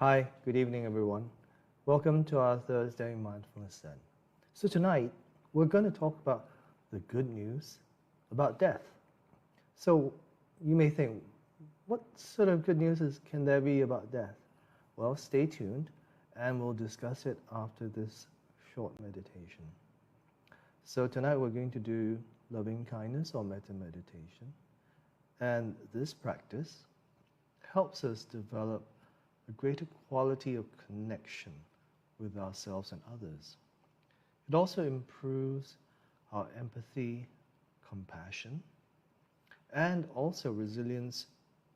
Hi, good evening, everyone. Welcome to our Thursday Mindfulness Zen. So, tonight we're going to talk about the good news about death. So, you may think, what sort of good news can there be about death? Well, stay tuned and we'll discuss it after this short meditation. So, tonight we're going to do loving kindness or metta meditation. And this practice helps us develop a greater quality of connection with ourselves and others. It also improves our empathy, compassion, and also resilience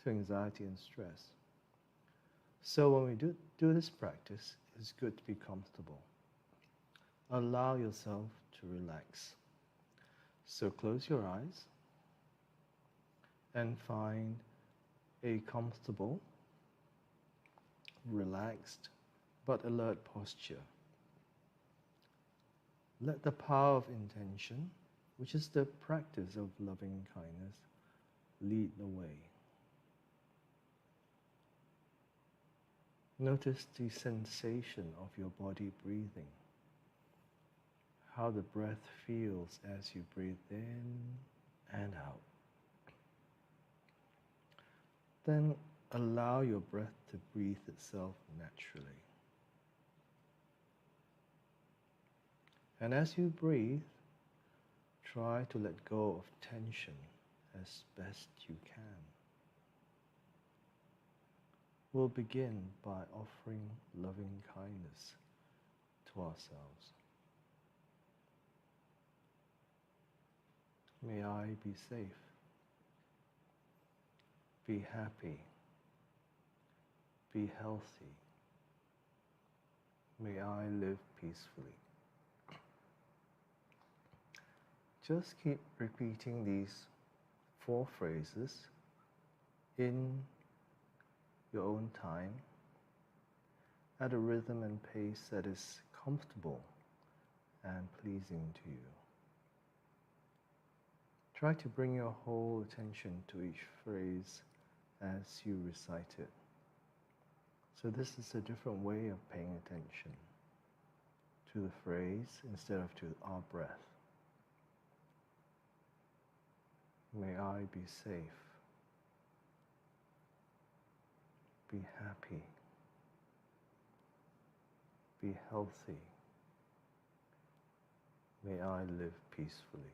to anxiety and stress. So when we do this practice, it's good to be comfortable. Allow yourself to relax. So close your eyes and find a comfortable, relaxed but alert posture. Let the power of intention, which is the practice of loving kindness, lead the way. Notice the sensation of your body breathing, how the breath feels as you breathe in and out. Then allow your breath to breathe itself naturally. And as you breathe, try to let go of tension as best you can. We'll begin by offering loving kindness to ourselves. May I be safe, be happy, be healthy. May I live peacefully. Just keep repeating these 4 phrases in your own time at a rhythm and pace that is comfortable and pleasing to you. Try to bring your whole attention to each phrase as you recite it. So this is a different way of paying attention to the phrase instead of to our breath. May I be safe, be happy, be healthy. May I live peacefully.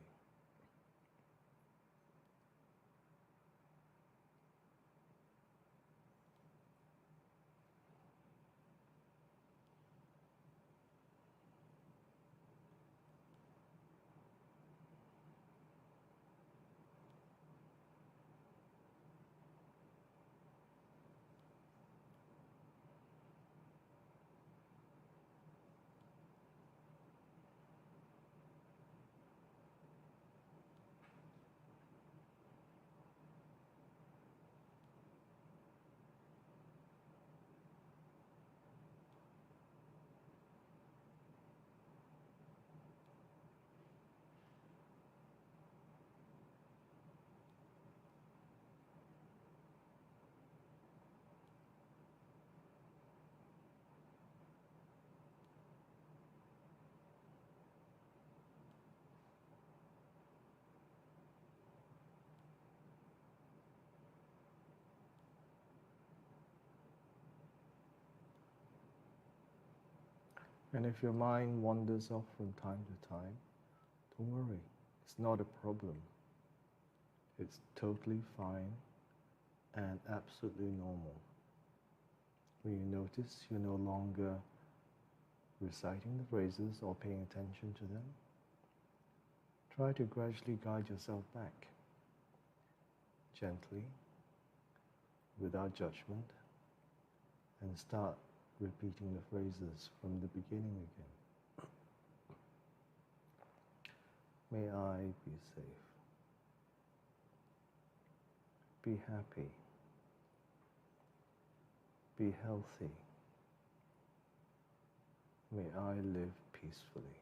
And if your mind wanders off from time to time, don't worry, it's not a problem. It's totally fine and absolutely normal. When you notice you're no longer reciting the phrases or paying attention to them, try to gradually guide yourself back, gently, without judgment, and start repeating the phrases from the beginning again. May I be safe, be happy, be healthy. May I live peacefully.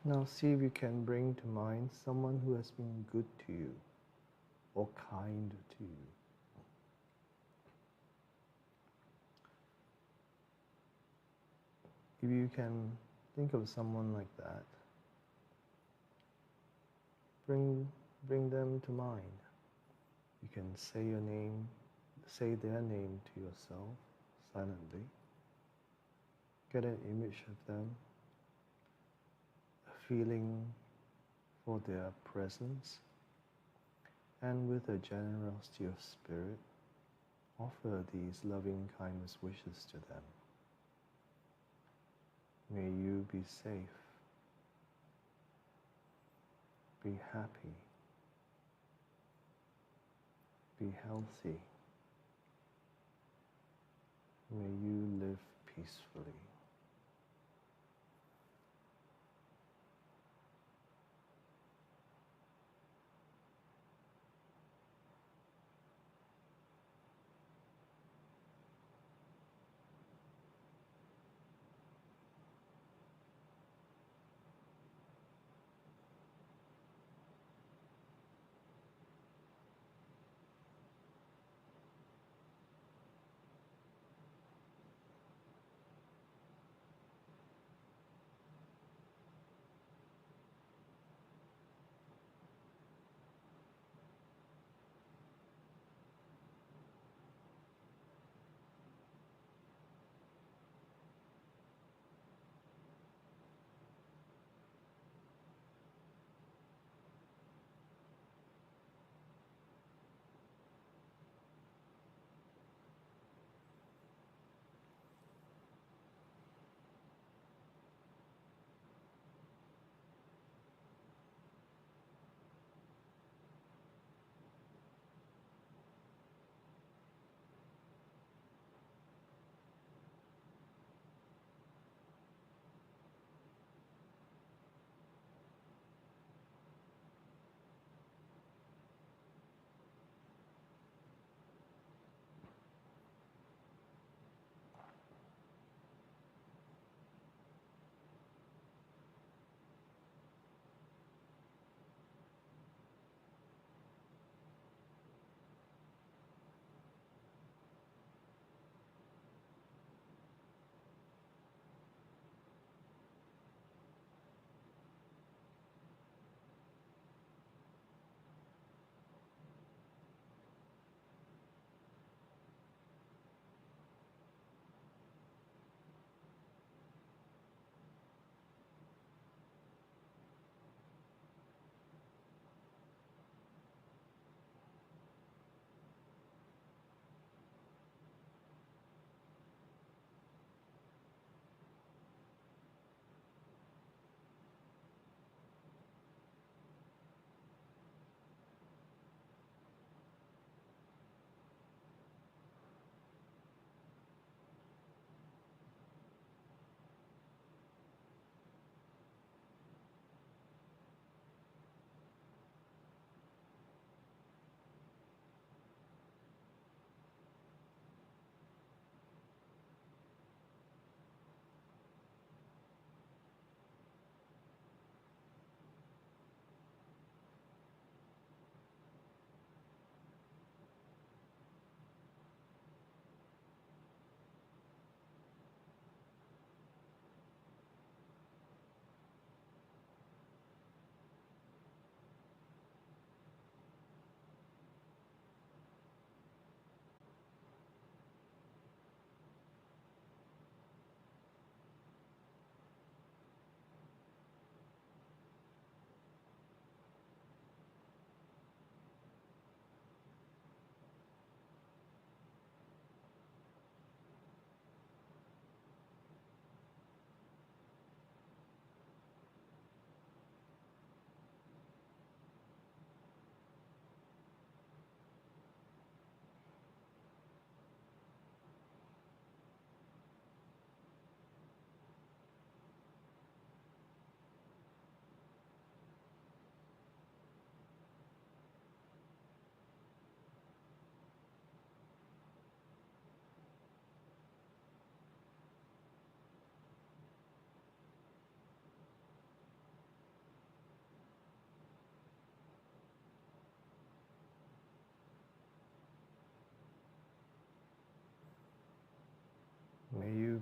Now see if you can bring to mind someone who has been good to you or kind to you. If you can think of someone like that, bring them to mind. You can say their name to yourself silently. Get an image of them, a feeling for their presence, and with a generosity of spirit, offer these loving kindness wishes to them. May you be safe, be happy, be healthy. May you live peacefully.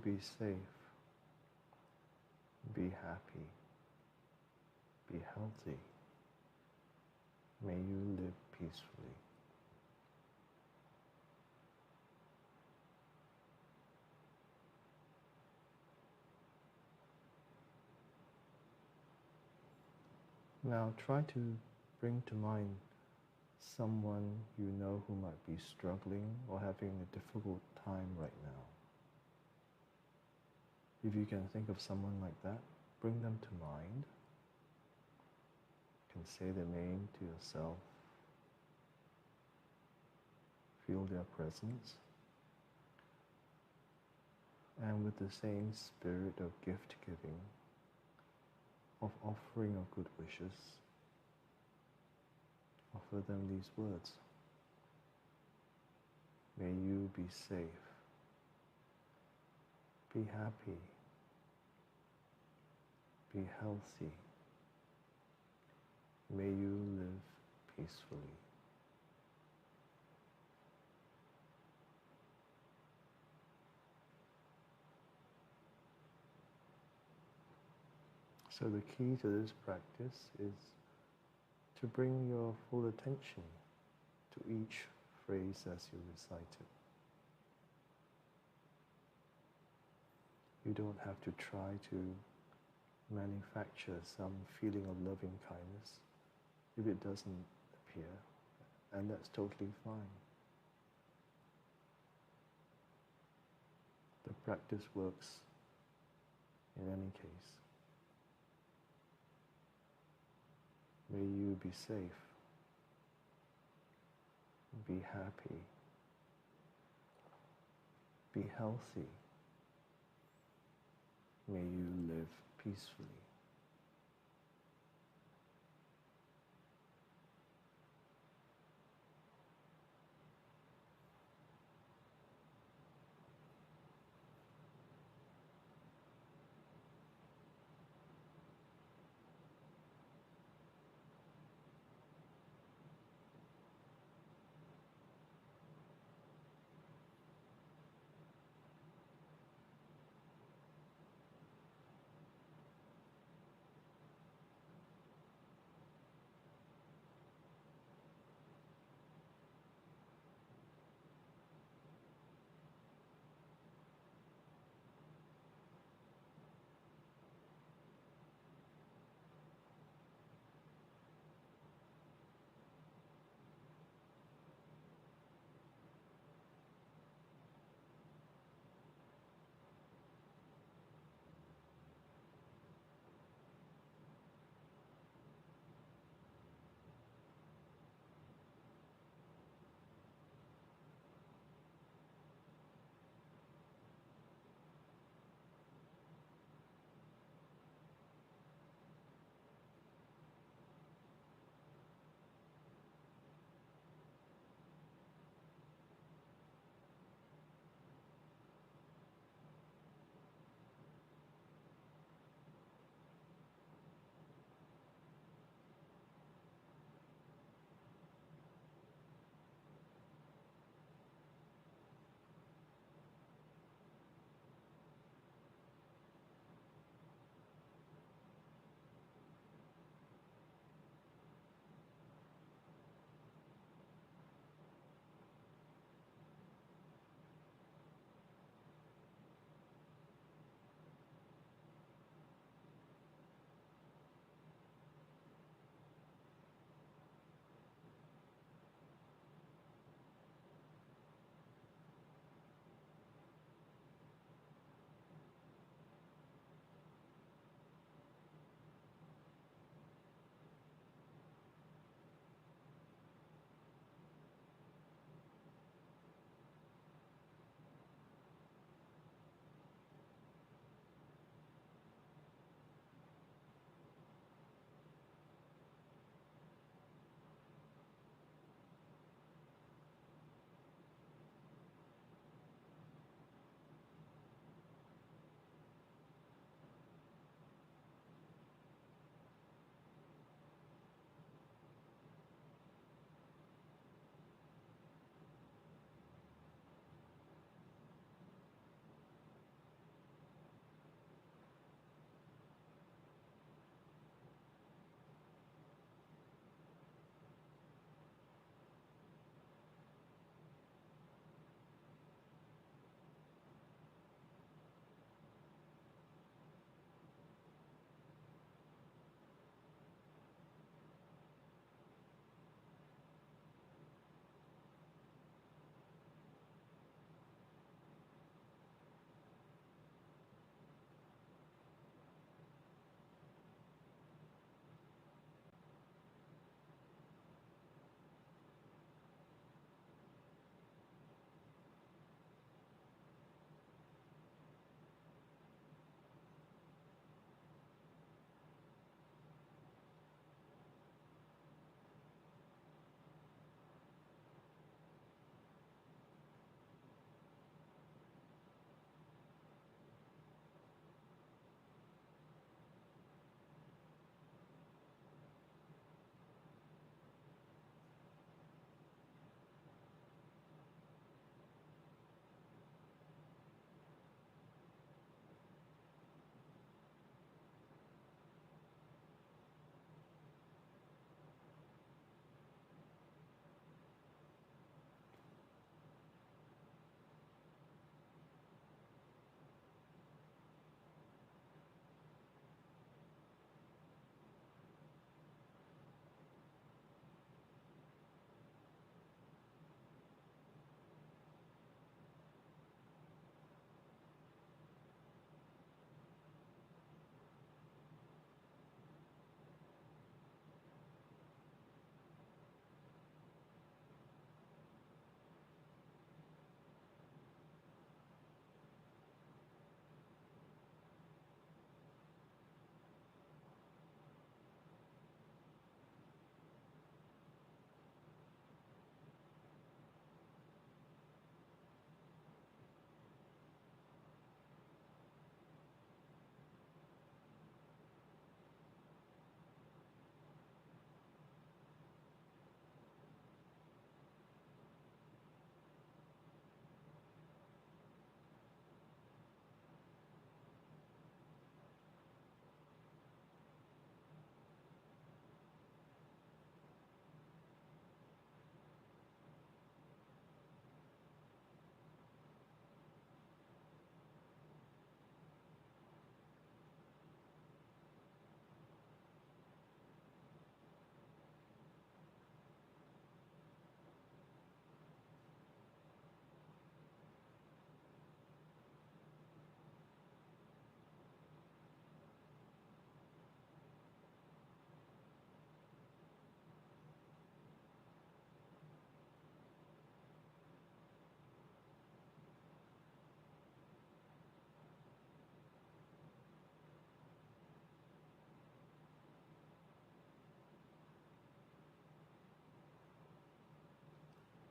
you be safe, be happy, be healthy. May you live peacefully. Now try to bring to mind someone you know who might be struggling or having a difficult time right now. If you can think of someone like that, bring them to mind. You can say their name to yourself. Feel their presence. And with the same spirit of gift giving, of offering of good wishes, offer them these words. May you be safe, be happy, be healthy. May you live peacefully. So the key to this practice is to bring your full attention to each phrase as you recite it. You don't have to try to manufacture some feeling of loving kindness if it doesn't appear, and that's totally fine. The practice works in any case. May you be safe, be happy, be healthy. May you live peacefully.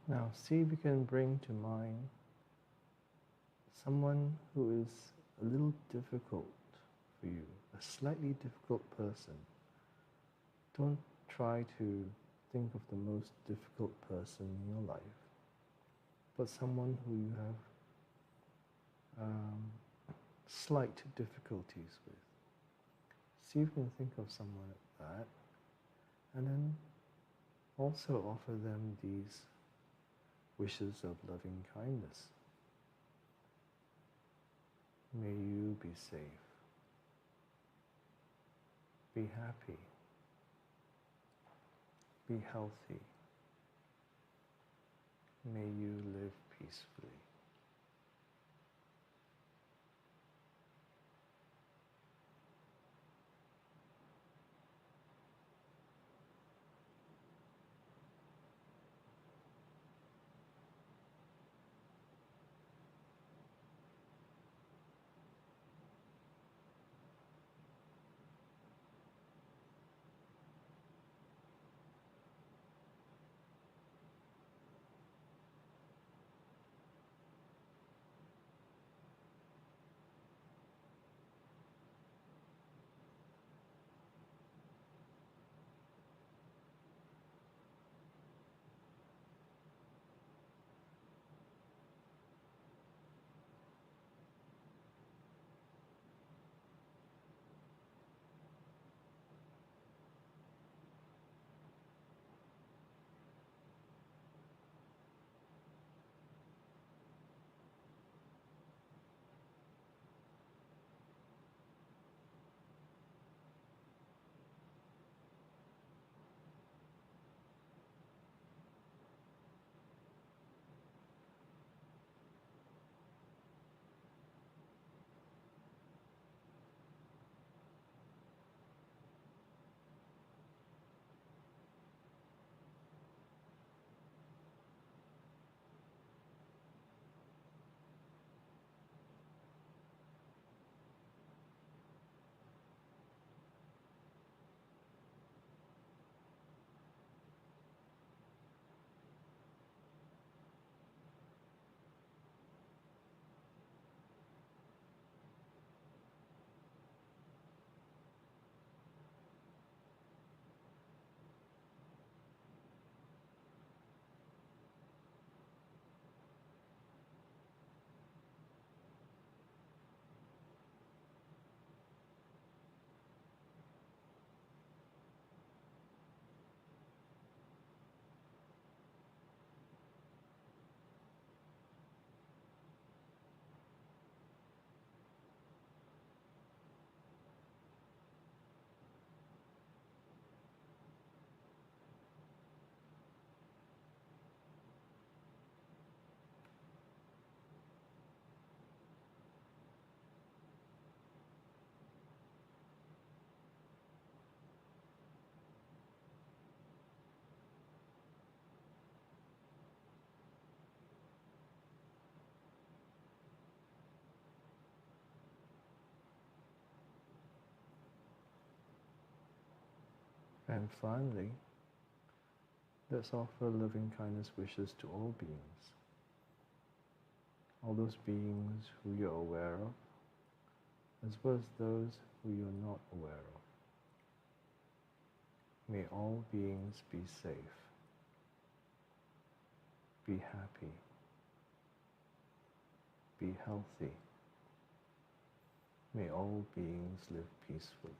Now, see if you can bring to mind someone who is a little difficult for you, a slightly difficult person. Don't try to think of the most difficult person in your life, but someone who you have slight difficulties with. See if you can think of someone like that, and then also offer them these wishes of loving kindness. May you be safe, be happy, be healthy. May you live peacefully. And finally, let's offer loving kindness wishes to all beings, all those beings who you're aware of, as well as those who you're not aware of. May all beings be safe, be happy, be healthy. May all beings live peacefully.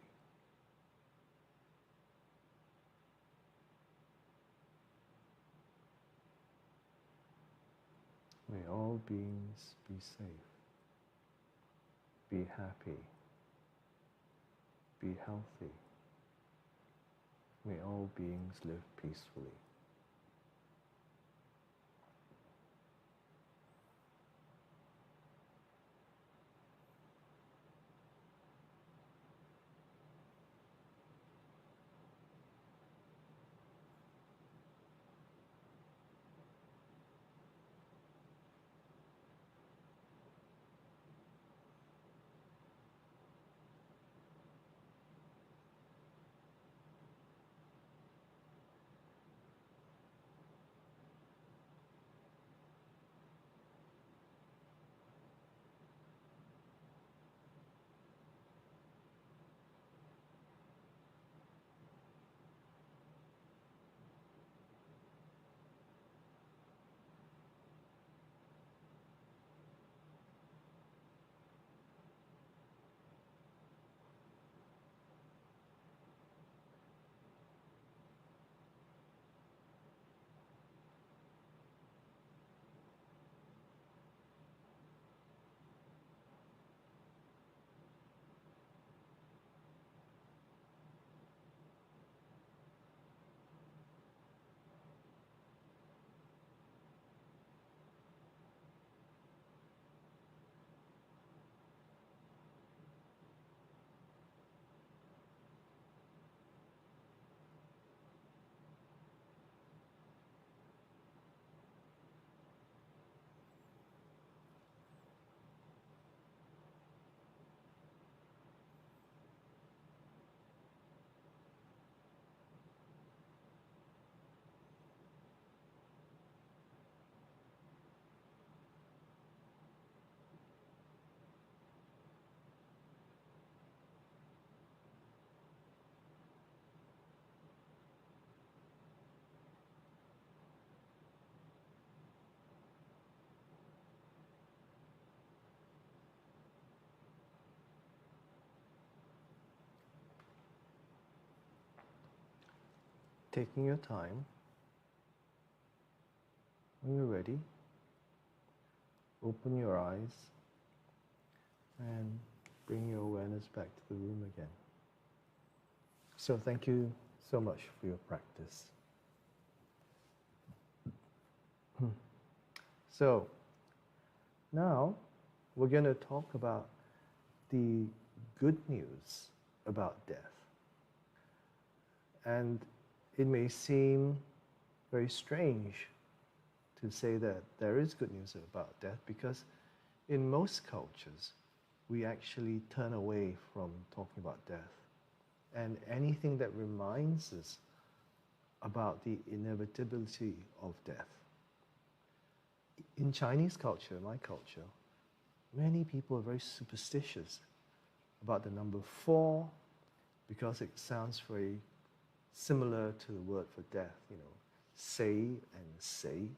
May all beings be safe, be happy, be healthy. May all beings live peacefully. taking your time. When you're ready, open your eyes and bring your awareness back to the room again. So thank you so much for your practice. So now we're going to talk about the good news about death. And it may seem very strange to say that there is good news about death, because in most cultures we actually turn away from talking about death. And anything that reminds us about the inevitability of death. In Chinese culture, my culture, many people are very superstitious about the number 4 because it sounds very similar to the word for death, say and say.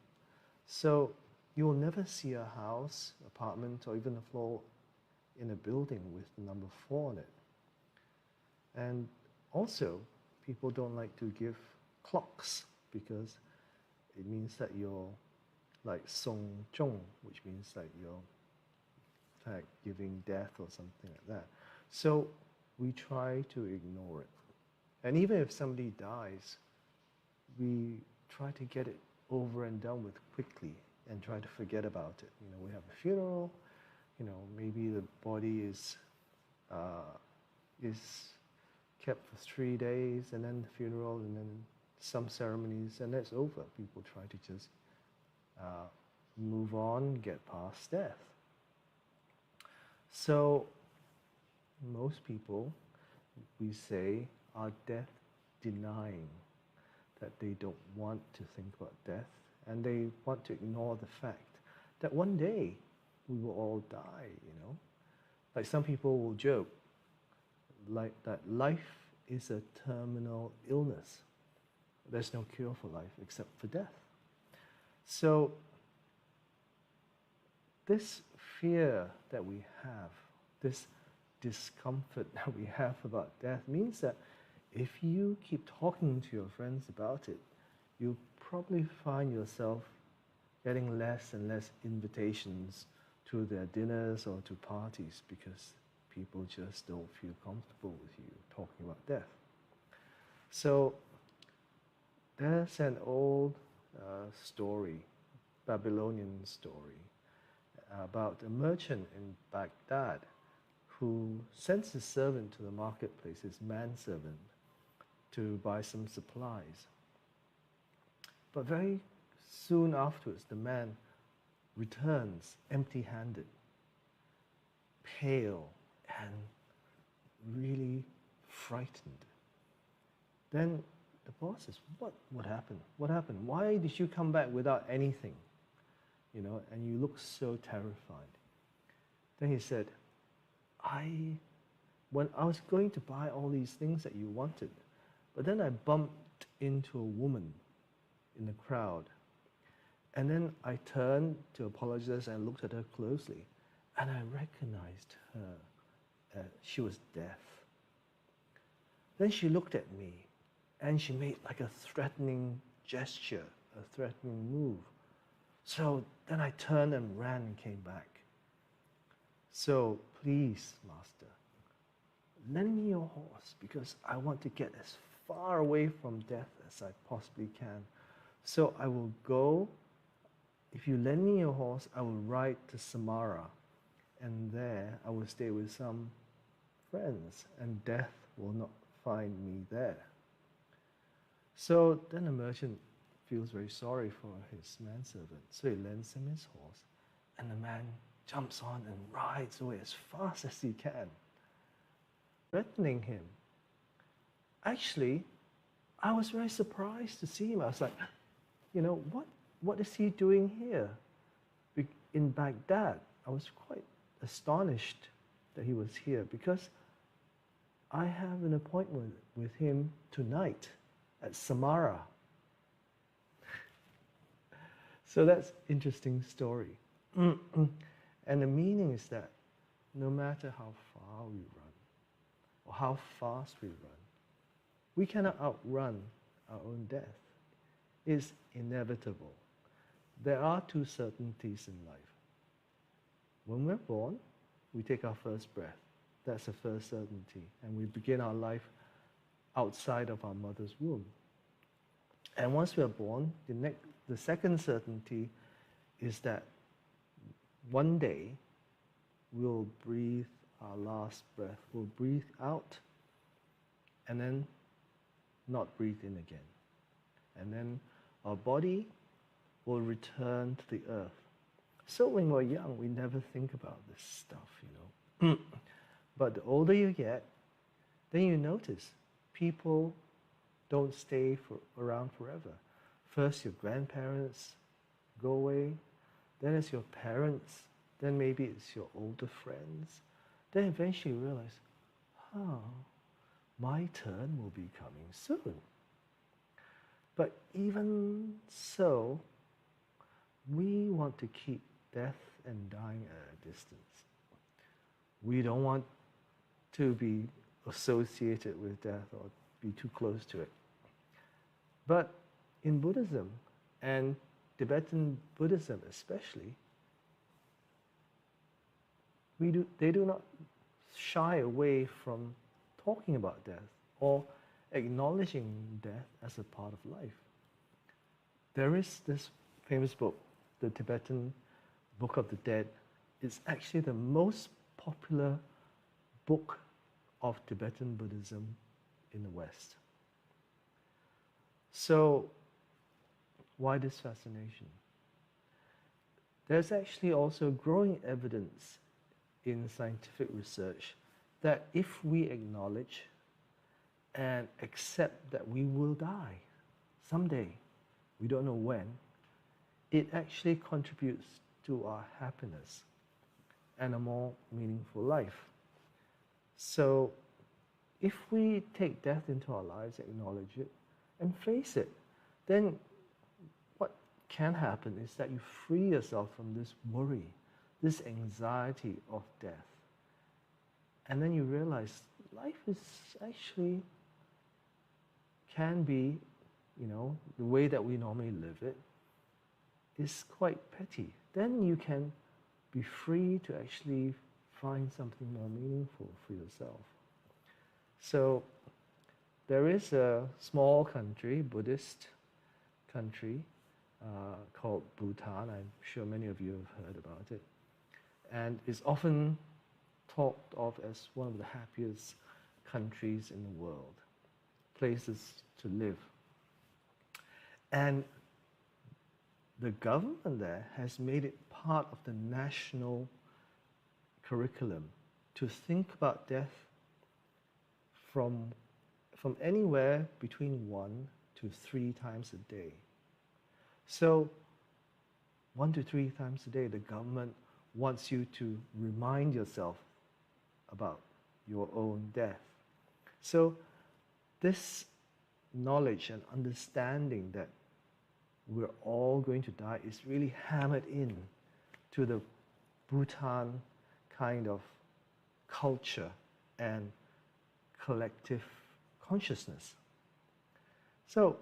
So you will never see a house, apartment, or even a floor in a building with the number 4 on it. And also, people don't like to give clocks because it means that you're like Song Zhong, which means that you're in fact giving death or something like that. So we try to ignore it. And even if somebody dies, we try to get it over and done with quickly and try to forget about it. We have a funeral, maybe the body is kept for 3 days, and then the funeral, and then some ceremonies, and that's over. People try to just move on, get past death. So most people, we say, are death denying, that they don't want to think about death, and they want to ignore the fact that one day we will all die, Like some people will joke, like that life is a terminal illness. There's no cure for life except for death. So this fear that we have, this discomfort that we have about death means that if you keep talking to your friends about it, you'll probably find yourself getting less and less invitations to their dinners or to parties because people just don't feel comfortable with you talking about death. So there's an old story, Babylonian story, about a merchant in Baghdad who sends his servant to the marketplace, his manservant, to buy some supplies. But very soon afterwards, the man returns empty-handed, pale and really frightened. Then the boss says, what happened? What happened? Why did you come back without anything? And you look so terrified. Then he said, when I was going to buy all these things that you wanted, but then I bumped into a woman in the crowd. And then I turned to apologize and looked at her closely, and I recognized her. She was deaf. Then she looked at me, and she made like a threatening gesture, a threatening move. So then I turned and ran and came back. So please, Master, lend me your horse because I want to get as far away from death as I possibly can. So I will go. If you lend me your horse, I will ride to Samara, and there I will stay with some friends, and death will not find me there. So then the merchant feels very sorry for his manservant, so he lends him his horse, and the man jumps on and rides away as fast as he can, threatening him. Actually, I was very surprised to see him. I was like, what is he doing here? In Baghdad, I was quite astonished that he was here because I have an appointment with him tonight at Samara. So that's an interesting story. And the meaning is that no matter how far we run or how fast we run, we cannot outrun our own death is inevitable. There are two certainties in life. When we're born, we take our first breath. That's the first certainty. And we begin our life outside of our mother's womb. And once we are born, the second certainty is that one day we'll breathe our last breath. We'll breathe out and then not breathe in again. And then our body will return to the earth. So when we're young, we never think about this stuff, you know. But the older you get, then you notice people don't stay around forever. First, your grandparents go away, then it's your parents, then maybe it's your older friends. Then eventually you realize, my turn will be coming soon. But even so, we want to keep death and dying at a distance. We don't want to be associated with death or be too close to it. But in Buddhism, and Tibetan Buddhism especially, they do not shy away from talking about death or acknowledging death as a part of life. There is this famous book, the Tibetan Book of the Dead. It's actually the most popular book of Tibetan Buddhism in the West. So, why this fascination? There's actually also growing evidence in scientific research that if we acknowledge and accept that we will die someday, we don't know when, it actually contributes to our happiness and a more meaningful life. So if we take death into our lives, acknowledge it, and face it, then what can happen is that you free yourself from this worry, this anxiety of death. And then you realize life is actually can be, the way that we normally live it is quite petty. Then you can be free to actually find something more meaningful for yourself. So there is a small country, Buddhist country, called Bhutan. I'm sure many of you have heard about it. And it's often talked of as one of the happiest countries in the world, places to live. And the government there has made it part of the national curriculum to think about death from anywhere between 1 to 3 times a day. So 1 to 3 times a day, the government wants you to remind yourself about your own death. So this knowledge and understanding that we're all going to die is really hammered in to the Bhutan kind of culture and collective consciousness. So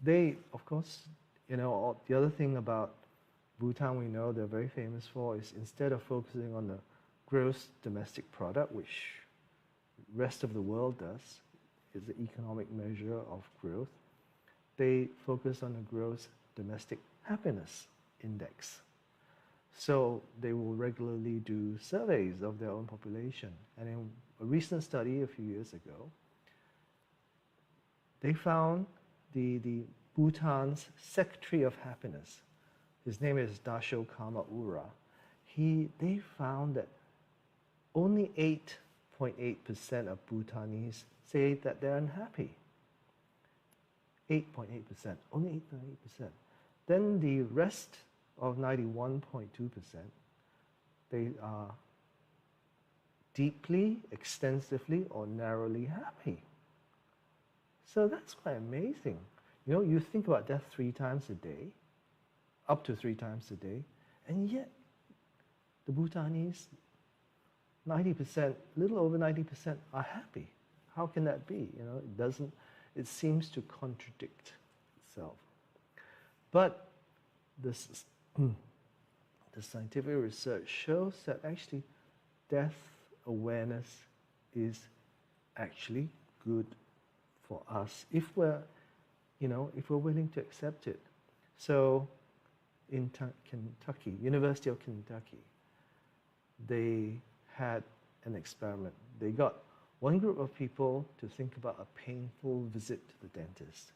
they, of course, the other thing about Bhutan we know they're very famous for is instead of focusing on the gross domestic product, which the rest of the world does, is the economic measure of growth, they focus on the gross domestic happiness index. So they will regularly do surveys of their own population. And in a recent study a few years ago, they found the Bhutan's Secretary of Happiness. His name is Dasho Kama Ura. They found that only 8.8% of Bhutanese say that they're unhappy. 8.8%, only 8.8%. Then the rest of 91.2%, they are deeply, extensively, or narrowly happy. So that's quite amazing. You think about death 3 times a day, up to 3 times a day, and yet the Bhutanese, 90%, little over 90% are happy. How can that be? it seems to contradict itself. But this, the scientific research shows that actually death awareness is actually good for us if we're, if we're willing to accept it. So in Kentucky, University of Kentucky, they had an experiment. They got one group of people to think about a painful visit to the dentist,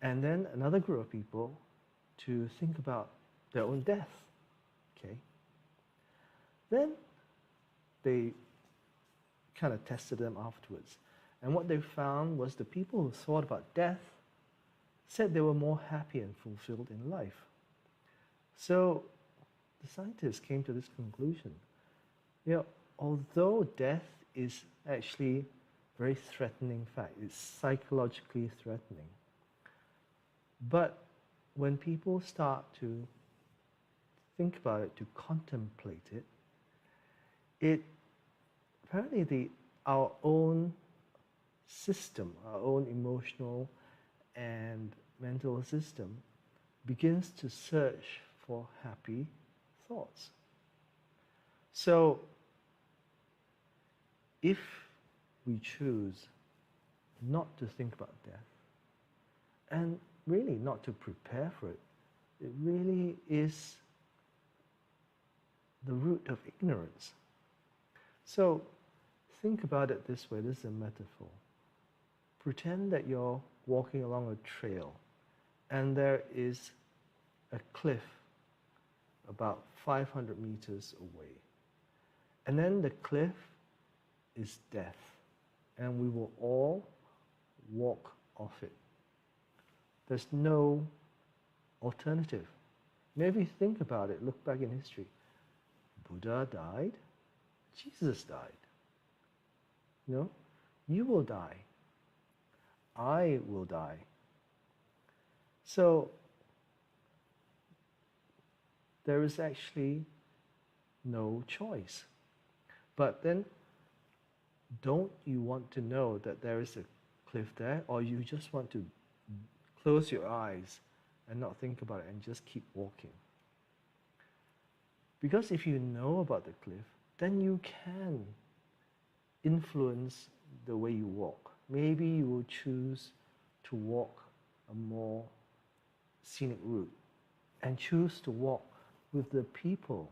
and then another group of people to think about their own death. Okay. Then they kind of tested them afterwards. And what they found was the people who thought about death said they were more happy and fulfilled in life. So the scientists came to this conclusion. Although death is actually a very threatening fact, it's psychologically threatening. But when people start to think about it, to contemplate it, apparently our own system, our own emotional and mental system begins to search for happy thoughts. So if we choose not to think about death and really not to prepare for it, it really is the root of ignorance. So think about it this way. This is a metaphor. Pretend that you're walking along a trail and there is a cliff about 500 meters away. And then the cliff is death, and we will all walk off it. There's no alternative. Maybe think about it, look back in history. Buddha died, Jesus died. You will die. I will die. So there is actually no choice. But then, don't you want to know that there is a cliff there, or you just want to close your eyes and not think about it and just keep walking? Because if you know about the cliff, then you can influence the way you walk. Maybe you will choose to walk a more scenic route and choose to walk with the people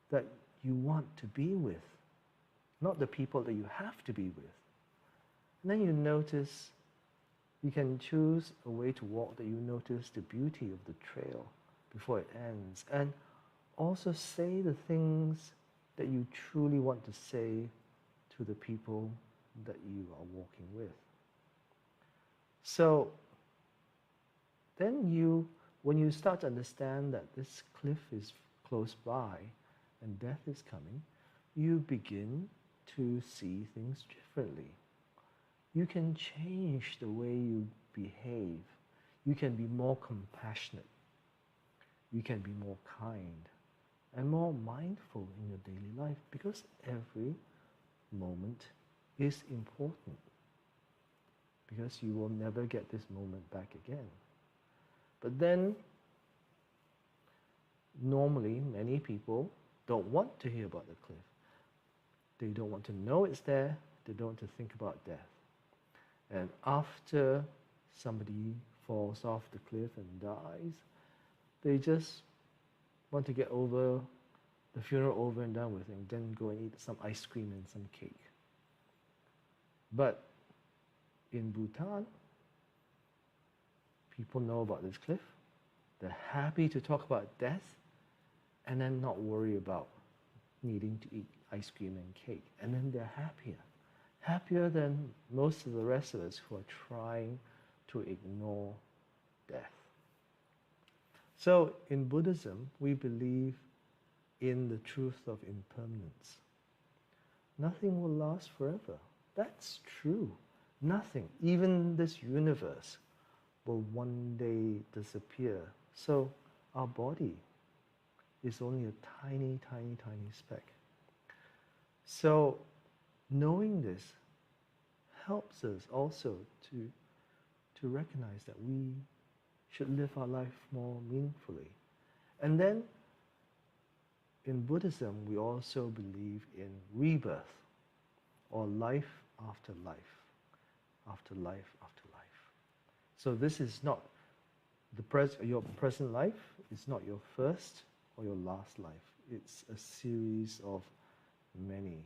that you want to be with, not the people that you have to be with. And then you can choose a way to walk that you notice the beauty of the trail before it ends, and also say the things that you truly want to say to the people that you are walking with. So then when you start to understand that this cliff is close by and death is coming, you begin to see things differently. You can change the way you behave. You can be more compassionate. You can be more kind and more mindful in your daily life, because every moment is important, because you will never get this moment back again. But then, normally, many people don't want to hear about the cliff. They don't want to know it's there. They don't want to think about death. And after somebody falls off the cliff and dies, they just want to get the funeral over and done with, and then go and eat some ice cream and some cake. But in Bhutan, people know about this cliff. They're happy to talk about death and then not worry about needing to eat ice cream and cake. And then they're happier than most of the rest of us who are trying to ignore death. So in Buddhism, we believe in the truth of impermanence. Nothing will last forever. That's true. Nothing, even this universe, will one day disappear. So our body is only a tiny, tiny, tiny speck. So knowing this helps us also to to recognize that we should live our life more meaningfully. And then in Buddhism, we also believe in rebirth, or life after life, after life after life. So this is not your present life, it's not your first or your last life. It's a series of many.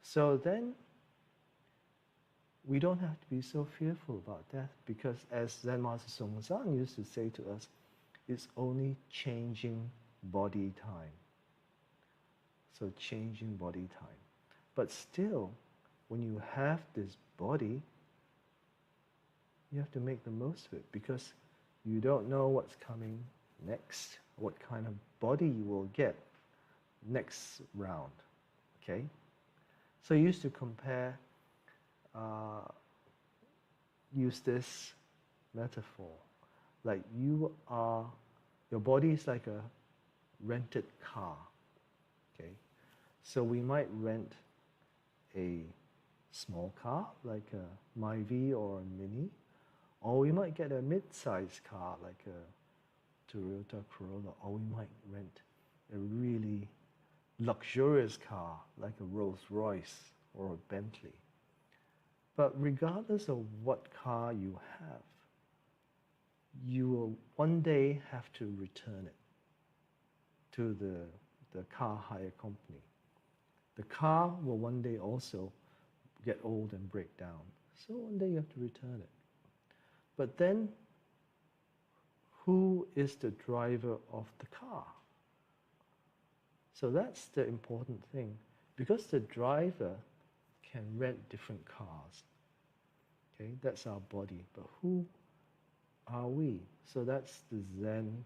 So then, we don't have to be so fearful about death, because as Zen Master Song used to say to us, it's only changing body time. So changing body time. But still, when you have this body, you have to make the most of it, because you don't know what's coming next, what kind of body you will get next round. Okay? So I used to compare, use this metaphor. Like your body is like a rented car. Okay? So we might rent a small car, like a Myvi or a Mini, or we might get a mid-sized car, like a Toyota Corolla, or we might rent a really luxurious car, like a Rolls Royce or a Bentley. But regardless of what car you have, you will one day have to return it to the car hire company. The car will one day also get old and break down. So one day you have to return it. But then, who is the driver of the car? So that's the important thing. Because the driver can rent different cars. Okay, that's our body. But who are we? So that's the Zen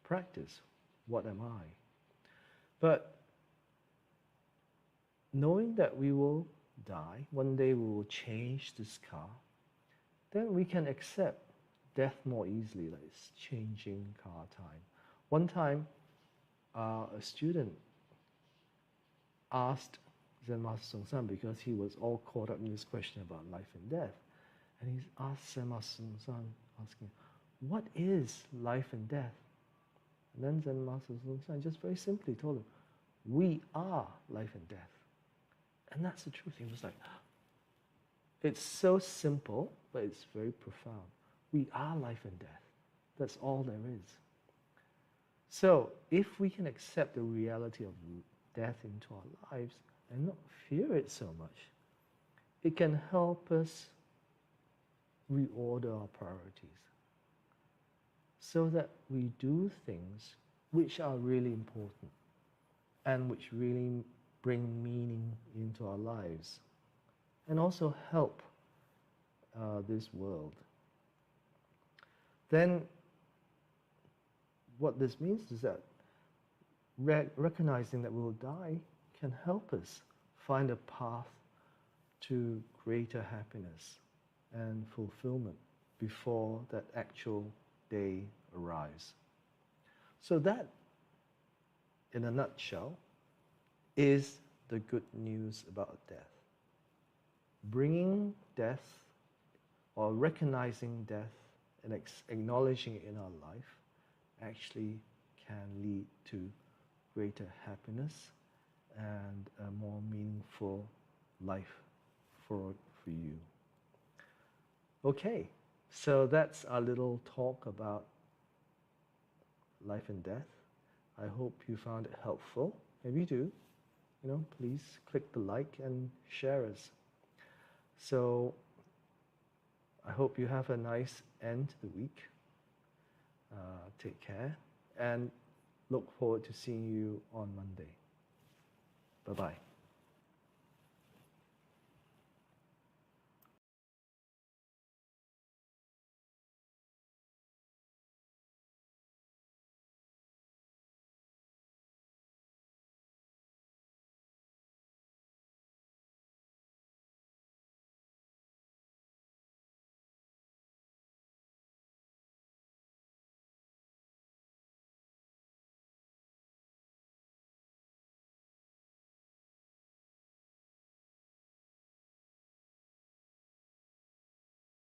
practice. What am I? But knowing that we will die, one day we will change this car, then we can accept death more easily, like it's changing car time. One time, a student asked Zen Master Song because he was all caught up in this question about life and death. And he asked Zen Master Song, asking, what is life and death? And then Zen Master Song just very simply told him, we are life and death. And that's the truth. He was like, it's so simple, but it's very profound. We are life and death. That's all there is. So if we can accept the reality of death into our lives and not fear it so much, it can help us reorder our priorities so that we do things which are really important and which really bring meaning into our lives and also help this world. Then what this means is that recognizing that we will die can help us find a path to greater happiness and fulfillment before that actual day arrives. So that, in a nutshell, is the good news about death. Bringing death or recognizing death and acknowledging it in our life actually can lead to greater happiness and a more meaningful life for you. Okay, so that's our little talk about life and death. I hope you found it helpful. If you do, please click the like and share us. So I hope you have a nice end to the week. Take care and look forward to seeing you on Monday. Bye-bye.